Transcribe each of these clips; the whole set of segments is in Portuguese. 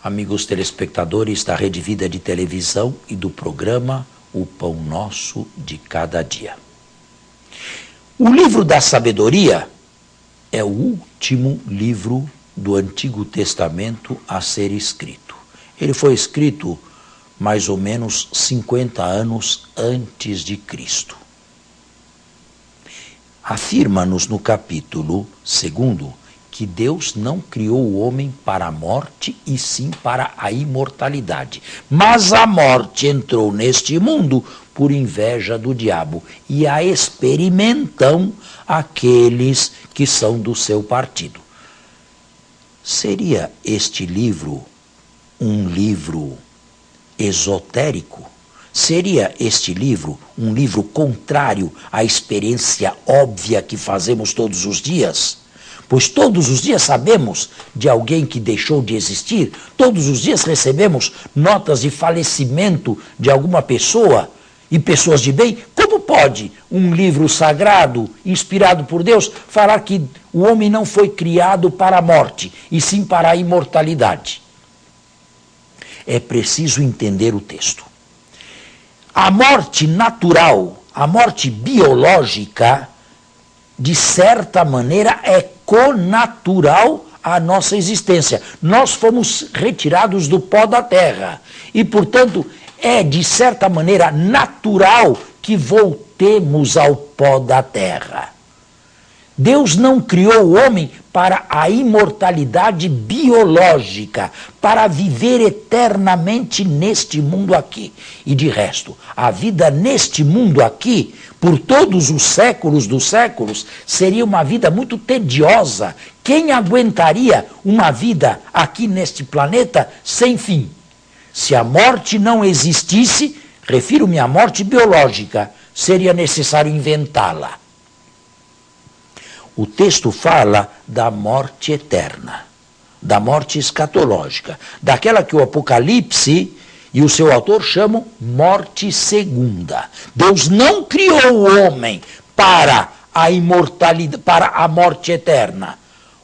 amigos telespectadores da Rede Vida de Televisão e do programa O Pão Nosso de Cada Dia. O livro da sabedoria é o último livro do Antigo Testamento a ser escrito. Ele foi escrito mais ou menos 50 anos antes de Cristo. Afirma-nos no capítulo 2 que Deus não criou o homem para a morte e sim para a imortalidade. Mas a morte entrou neste mundo por inveja do diabo e a experimentam aqueles que são do seu partido. Seria este livro um livro esotérico? Seria este livro um livro contrário à experiência óbvia que fazemos todos os dias? Pois todos os dias sabemos de alguém que deixou de existir, todos os dias recebemos notas de falecimento de alguma pessoa e pessoas de bem. Como pode um livro sagrado, inspirado por Deus, falar que o homem não foi criado para a morte, e sim para a imortalidade? É preciso entender o texto. A morte natural, a morte biológica, de certa maneira é connatural à nossa existência. Nós fomos retirados do pó da terra e, portanto, é de certa maneira natural que voltemos ao pó da terra. Deus não criou o homem para a imortalidade biológica, para viver eternamente neste mundo aqui. E de resto, a vida neste mundo aqui, por todos os séculos dos séculos, seria uma vida muito tediosa. Quem aguentaria uma vida aqui neste planeta sem fim? Se a morte não existisse, refiro-me à morte biológica, seria necessário inventá-la. O texto fala da morte eterna, da morte escatológica, daquela que o Apocalipse e o seu autor chamam morte segunda. Deus não criou o homem para a imortalidade, para a morte eterna,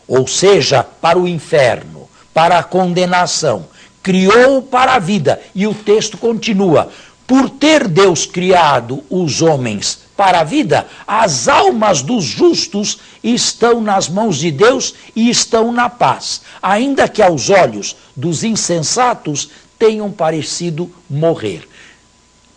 ou seja, para o inferno, para a condenação. Criou-o para a vida. E o texto continua: por ter Deus criado os homens para a vida, as almas dos justos estão nas mãos de Deus e estão na paz, ainda que aos olhos dos insensatos tenham parecido morrer.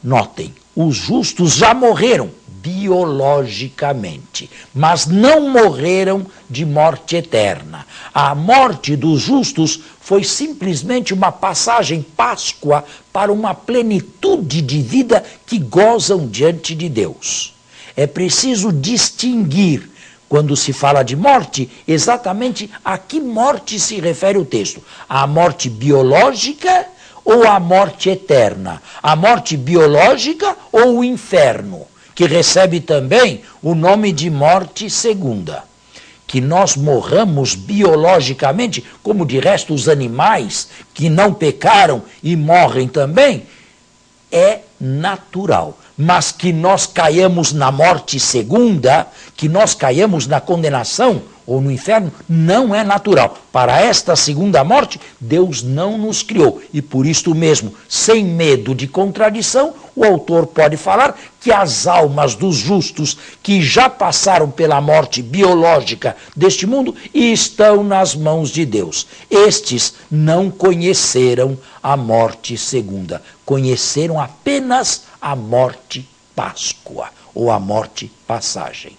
Notem, os justos já morreram biologicamente, mas não morreram de morte eterna. A morte dos justos foi simplesmente uma passagem páscoa para uma plenitude de vida que gozam diante de Deus. É preciso distinguir, quando se fala de morte, exatamente a que morte se refere o texto. A morte biológica ou a morte eterna? A morte biológica ou o inferno, que recebe também o nome de morte segunda? Que nós morramos biologicamente, como de resto os animais que não pecaram e morrem também, é natural. Mas que nós caiamos na morte segunda, que nós caiamos na condenação ou no inferno, não é natural. Para esta segunda morte, Deus não nos criou. E por isto mesmo, sem medo de contradição, o autor pode falar que as almas dos justos que já passaram pela morte biológica deste mundo estão nas mãos de Deus. Estes não conheceram a morte segunda, conheceram apenas a morte Páscoa ou a morte passagem.